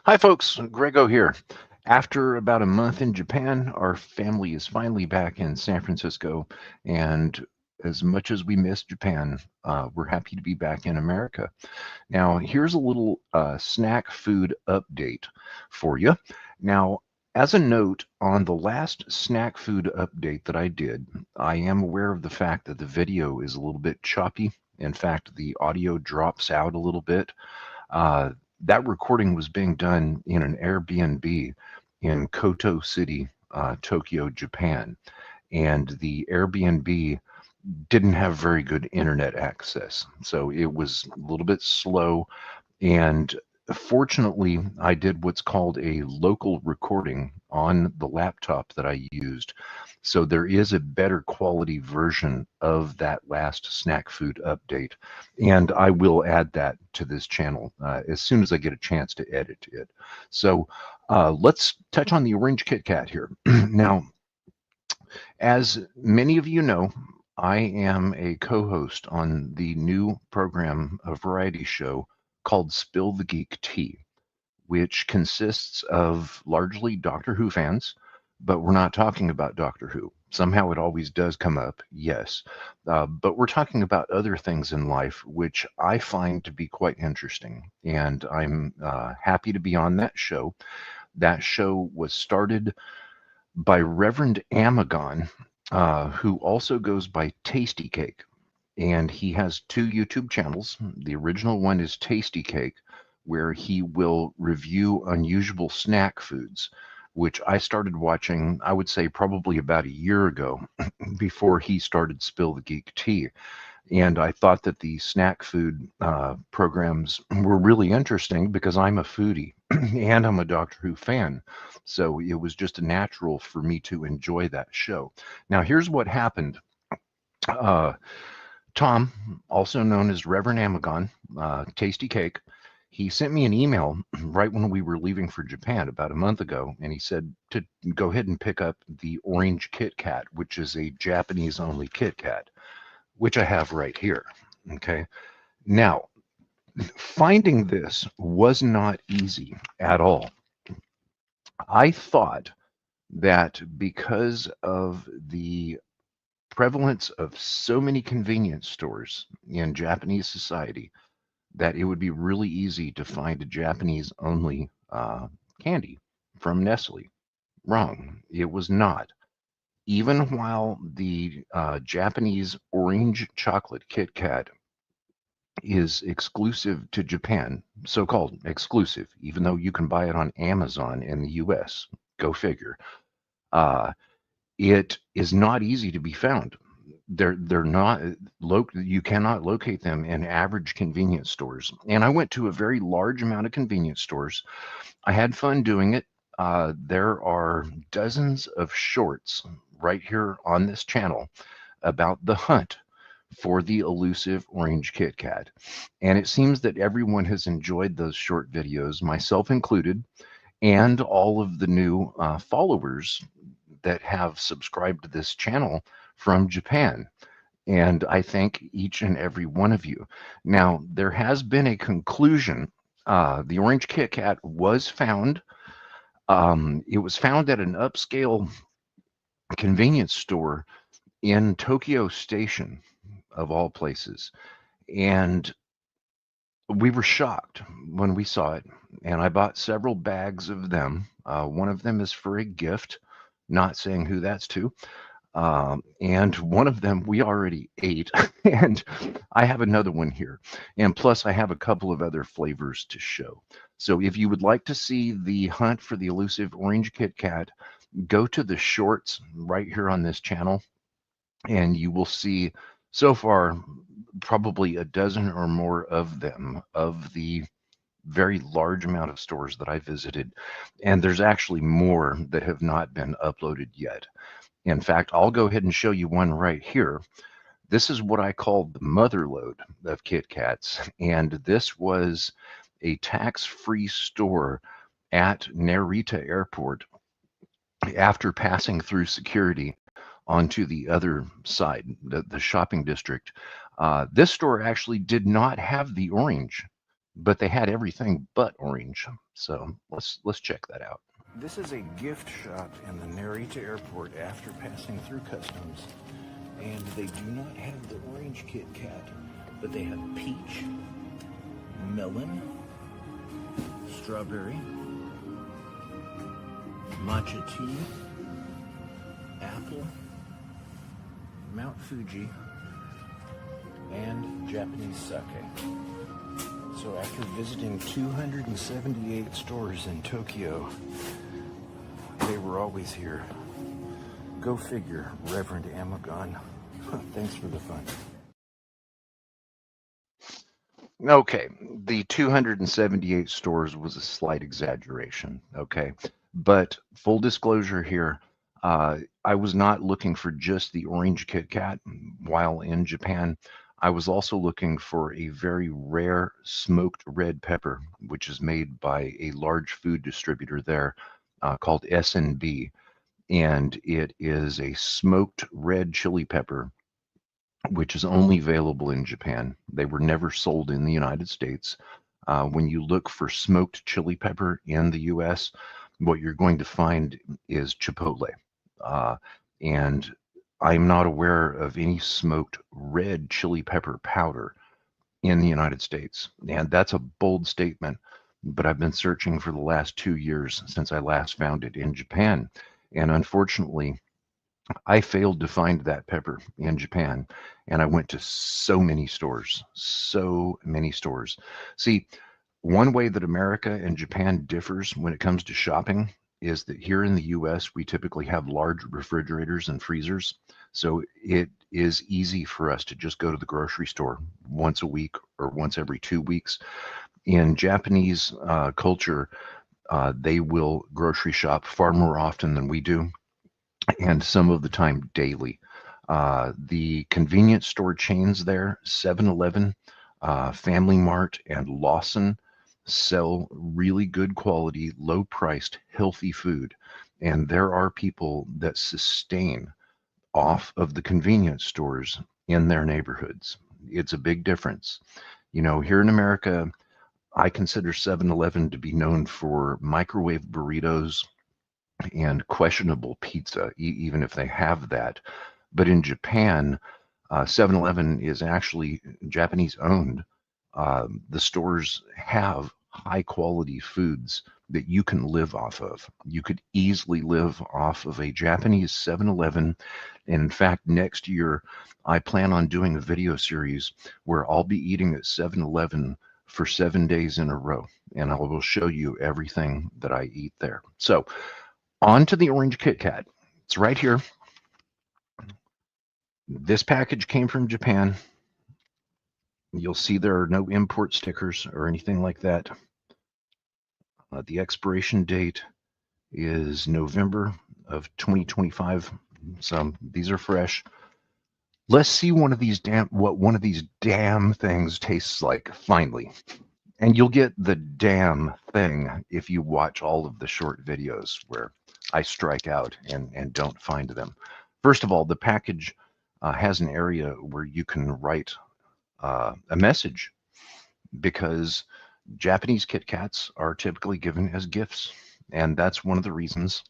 Hi, folks. Grego here. After about a month in Japan, our family is finally back in San Francisco. And as much as we miss Japan, we're happy to be back in America. Now, here's a little snack food update for you. Now, as a note, on the last snack food update that I did, I am aware of the fact that the video is a little bit choppy. In fact, the audio drops out a little bit. Uh, that recording was being done in an Airbnb in Koto City, Tokyo, Japan. And the Airbnb didn't have very good internet access. So it was a little bit slow. And fortunately, I did what's called a local recording on the laptop that I used. So there is a better quality version of that last snack food update. And I will add that to this channel as soon as I get a chance to edit it. So let's touch on the orange Kit Kat here. Now, as many of you know, I am a co host on the new program, a variety show called Spill the Geek Tea, which consists of largely Doctor Who fans, but we're not talking about Doctor Who. Somehow it always does come up, yes. But we're talking about other things in life, which I find to be quite interesting. And I'm happy to be on that show. That show was started by Reverend Amagon, who also goes by Tasty Cake. And he has two YouTube channels. The original one is Tasty Cake, where he will review unusual snack foods, which I started watching, I would say, probably about a year ago before he started Spill the Geek Tea. And I thought that the snack food programs were really interesting because I'm a foodie and I'm a Doctor Who fan. So it was just natural for me to enjoy that show. Now, here's what happened. Uh, Tom, also known as Reverend Amagon, Tasty Cake, he sent me an email right when we were leaving for Japan about a month ago, and he said to go ahead and pick up the Orange Kit Kat, which is a Japanese only Kit Kat, which I have right here. Okay. Now, finding this was not easy at all. I thought that because of the prevalence of so many convenience stores in Japanese society, that it would be really easy to find a Japanese only candy from Nestle. Wrong. It was not. Even while the Japanese orange chocolate Kit Kat is exclusive to Japan, so called exclusive, even though you can buy it on Amazon in the US. Go figure. Uh, it is not easy to be found. They're not you cannot locate them in average convenience stores. And I went to a very large amount of convenience stores. I had fun doing it. There are dozens of shorts right here on this channel about the hunt for the elusive orange Kit Kat. And it seems that everyone has enjoyed those short videos, myself included, and all of the new followers that have subscribed to this channel from Japan. And I thank each and every one of you. Now, there has been a conclusion. The orange Kit Kat was found. It was found at an upscale convenience store in Tokyo Station, of all places. And we were shocked when we saw it. And I bought several bags of them. One of them is for a gift, not saying who that's to. And one of them we already ate, and I have another one here. And plus, I have a couple of other flavors to show. So if you would like to see the hunt for the elusive orange Kit Kat, go to the shorts right here on this channel, and you will see so far probably a dozen or more of them, of the very large amount of stores that I visited. And there's actually more that have not been uploaded yet. In fact, I'll go ahead and show you one right here. This is what I call the mother lode of Kit Kats. And this was a tax-free store at Narita Airport after passing through security onto the other side, the shopping district. This store actually did not have the orange. but they had everything but orange. So let's check that out. This is a gift shop in the Narita airport after passing through customs. And they do not have the orange Kit Kat, but they have peach, melon, strawberry, matcha tea, apple, Mount Fuji, and Japanese sake. So after visiting 278 stores in Tokyo, they were always here. Go figure, Reverend Amagon. Thanks for the fun. Okay, the 278 stores was a slight exaggeration. Okay, but full disclosure here, I was not looking for just the orange Kit Kat while in Japan. I was also looking for a very rare smoked red pepper, which is made by a large food distributor there called S&B, and it is a smoked red chili pepper which is only available in Japan. They were never sold in the United States. When you look for smoked chili pepper in the US, what you're going to find is chipotle. Uh, and I'm not aware of any smoked red chili pepper powder in the United States. And that's a bold statement, but I've been searching for the last 2 years since I last found it in Japan. And unfortunately, I failed to find that pepper in Japan, and I went to so many stores, so many stores. See, one way that America and Japan differs when it comes to shopping is that here in the US, we typically have large refrigerators and freezers. So it is easy for us to just go to the grocery store once a week or once every 2 weeks. In Japanese culture, they will grocery shop far more often than we do and some of the time daily. The convenience store chains there, 7-Eleven, Family Mart, and Lawson, sell really good quality, low priced, healthy food. And there are people that sustain off of the convenience stores in their neighborhoods. It's a big difference. You know, here in America, I consider 7-Eleven to be known for microwave burritos and questionable pizza, even if they have that. But in Japan, 7-Eleven is actually Japanese owned. The stores have high quality foods that you can live off of. You could easily live off of a Japanese 7-Eleven. And in fact, next year, I plan on doing a video series where I'll be eating at 7-Eleven for 7 days in a row. And I will show you everything that I eat there. So, on to the orange Kit Kat. It's right here. This package came from Japan. You'll see there are no import stickers or anything like that. The expiration date is November of 2025. So these are fresh. Let's see what one of these damn things tastes like finally. And you'll get the damn thing if you watch all of the short videos where I strike out and don't find them. First of all, the package has an area where you can write a message because Japanese Kit Kats are typically given as gifts. And that's one of the reasons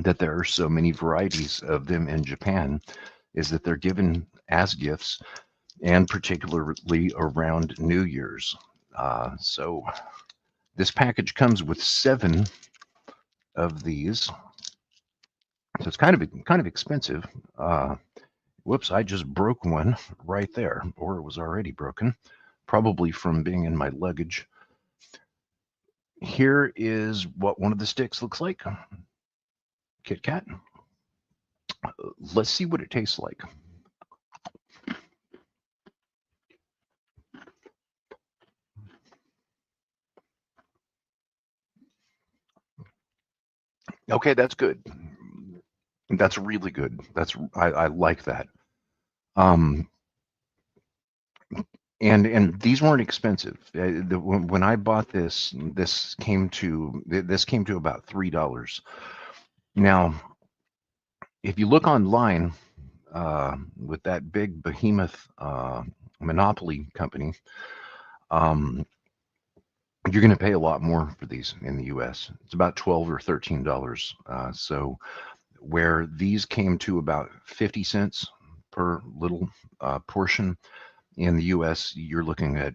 that there are so many varieties of them in Japan is that they're given as gifts and particularly around New Year's. So this package comes with 7 of these. So it's kind of expensive. Whoops, I just broke one right there, or it was already broken, probably from being in my luggage. Here is what one of the sticks looks like. Kit Kat. Let's see what it tastes like. Okay, that's good. That's really good. I like that. Um, and these weren't expensive. When I bought this came to about $3. Now, if you look online with that big behemoth monopoly company, um, you're going to pay a lot more for these in the US. It's about $12 or $13. So where these came to about 50 cents per little portion, in the US, you're looking at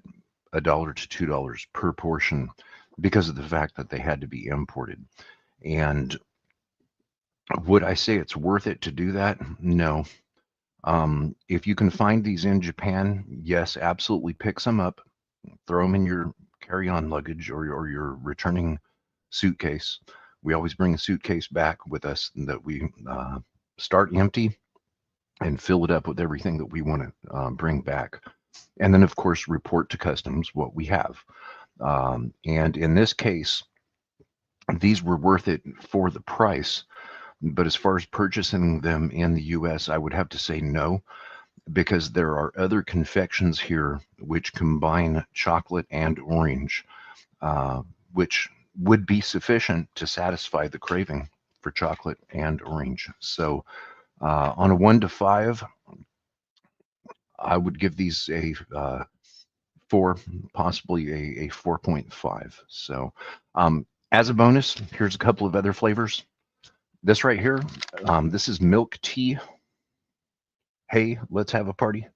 $1 to $2 per portion because of the fact that they had to be imported. And would I say it's worth it to do that? No. If you can find these in Japan, yes, absolutely pick some up, throw them in your carry-on luggage or your returning suitcase. We always bring a suitcase back with us that we start empty and fill it up with everything that we want to bring back. And then, of course, report to customs what we have. And in this case, these were worth it for the price. But as far as purchasing them in the US, I would have to say no, because there are other confections here which combine chocolate and orange, which would be sufficient to satisfy the craving for chocolate and orange. So on a 1 to 5, I would give these a 4, possibly a 4.5. So as a bonus, here's a couple of other flavors. This right here, this is milk tea. Hey, let's have a party.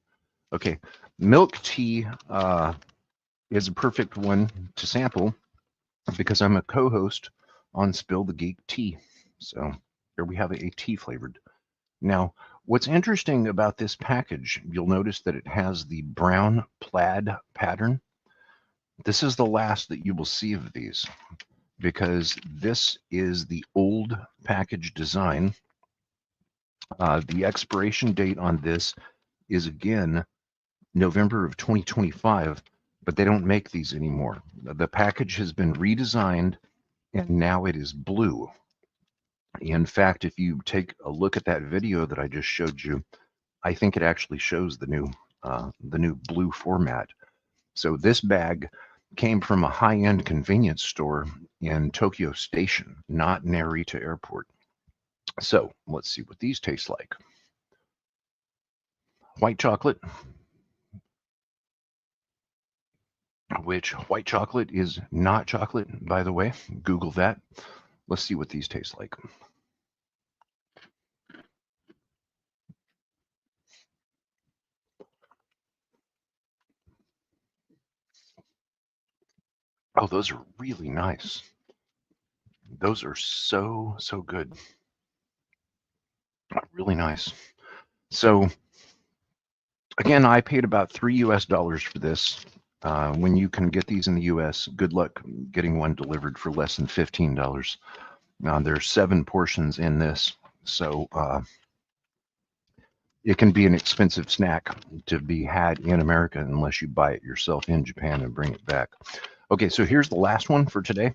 Okay, milk tea is a perfect one to sample because I'm a co-host on Spill the Geek Tea. So here we have a tea flavored. Now, what's interesting about this package, you'll notice that it has the brown plaid pattern. This is the last that you will see of these because this is the old package design. The expiration date on this is again November of 2025, but they don't make these anymore. The package has been redesigned and now it is blue. In fact, if you take a look at that video that I just showed you, I think it actually shows the new blue format. So this bag came from a high-end convenience store in Tokyo Station, not Narita Airport. So let's see what these taste like. White chocolate, which white chocolate is not chocolate, by the way. Google that. Let's see what these taste like. Oh, those are really nice. Those are so good. Really nice. So again, I paid about $3 US for this. When you can get these in the US, good luck getting one delivered for less than $15. Now there's 7 portions in this, so it can be an expensive snack to be had in America unless you buy it yourself in Japan and bring it back. Okay, so here's the last one for today.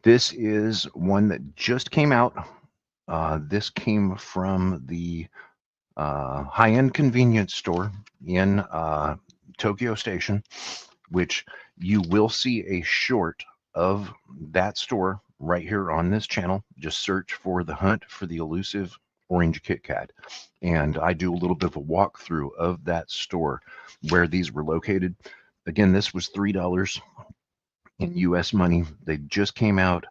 This is one that just came out. This came from the high-end convenience store in Tokyo Station, which you will see a short of that store right here on this channel. Just search for The Hunt for the Elusive Orange Kit Kat. And I do a little bit of a walkthrough of that store where these were located. Again, this was $3 in US money. They just came out.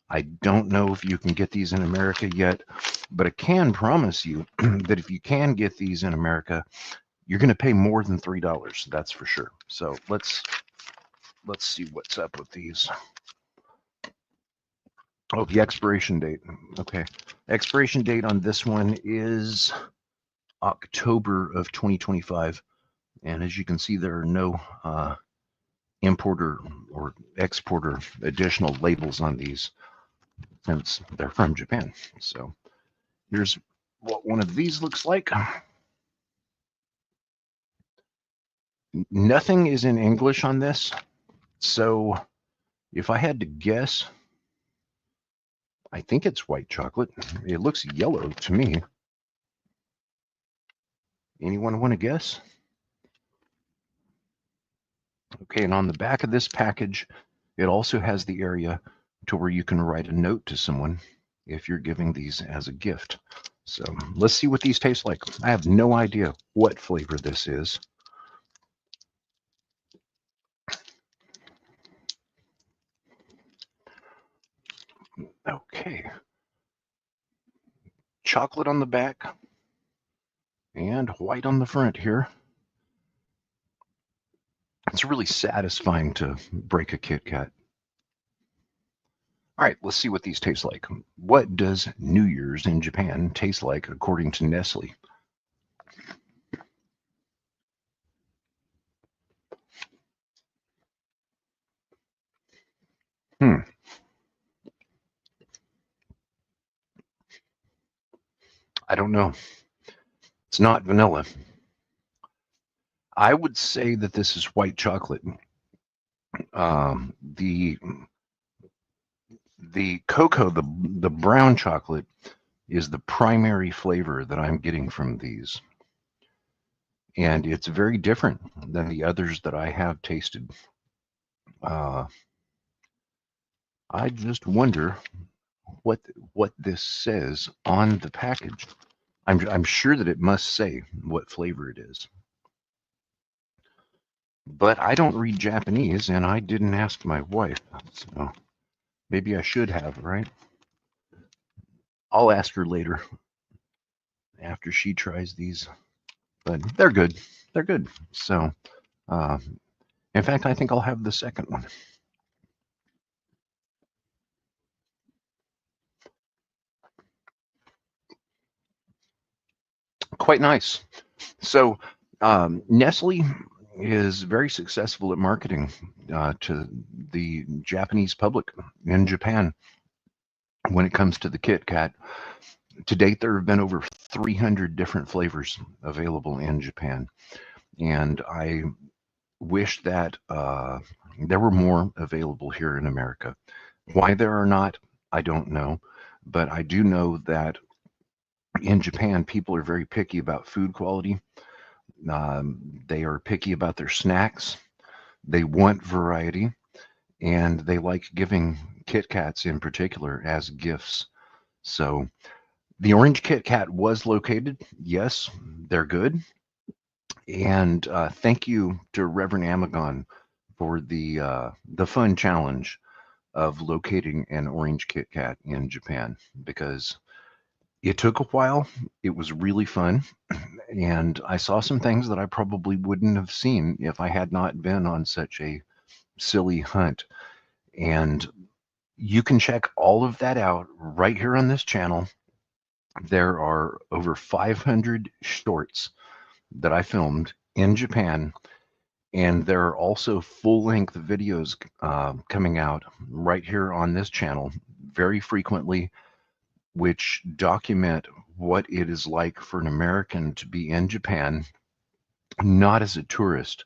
I don't know if you can get these in America yet, but I can promise you that if you can get these in America, you're going to pay more than $3. That's for sure. So let's see what's up with these. Oh, the expiration date. Okay. Expiration date on this one is October of 2025. And as you can see, there are no importer or exporter additional labels on these since they're from Japan. So here's what one of these looks like. Nothing is in English on this. So if I had to guess, I think it's white chocolate. It looks yellow to me. Anyone want to guess? Okay, and on the back of this package, it also has the area to where you can write a note to someone if you're giving these as a gift. So let's see what these taste like. I have no idea what flavor this is. Okay. Chocolate on the back and white on the front here. It's really satisfying to break a Kit Kat. All right, let's see what these taste like. What does New Year's in Japan taste like according to Nestle? Hmm. I don't know. It's not vanilla. I would say that this is white chocolate. The cocoa, the brown chocolate, is the primary flavor that I'm getting from these, and it's very different than the others that I have tasted. Uh, I just wonder what this says on the package. I'm sure that it must say what flavor it is, but I don't read Japanese, and I didn't ask my wife, so maybe I should have, right? I'll ask her later after she tries these, but they're good. They're good. So, uh, in fact, I think I'll have the second one. Quite nice. So, Nestle is very successful at marketing to the Japanese public in Japan when it comes to the Kit Kat. To date, there have been over 300 different flavors available in Japan, and I wish that there were more available here in America. Why there are not, I don't know, but I do know that in Japan, people are very picky about food quality. They are picky about their snacks. They want variety, and they like giving Kit Kats in particular as gifts. So the orange Kit Kat was located. Yes, they're good. And thank you to Reverend Amagon for the fun challenge of locating an orange Kit Kat in Japan, because it took a while. It was really fun, and I saw some things that I probably wouldn't have seen if I had not been on such a silly hunt. And you can check all of that out right here on this channel. There are over 500 shorts that I filmed in Japan, and there are also full-length videos coming out right here on this channel very frequently, which document what it is like for an American to be in Japan, not as a tourist,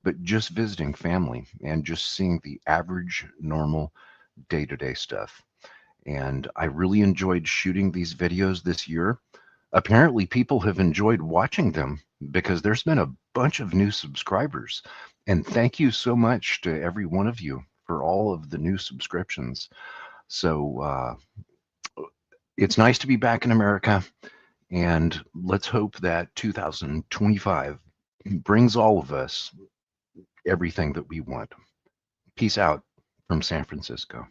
but just visiting family and just seeing the average, normal, day-to-day stuff. And I really enjoyed shooting these videos this year. Apparently, people have enjoyed watching them because there's been a bunch of new subscribers. And thank you so much to every one of you for all of the new subscriptions. So it's nice to be back in America. And let's hope that 2025 brings all of us everything that we want. Peace out from San Francisco.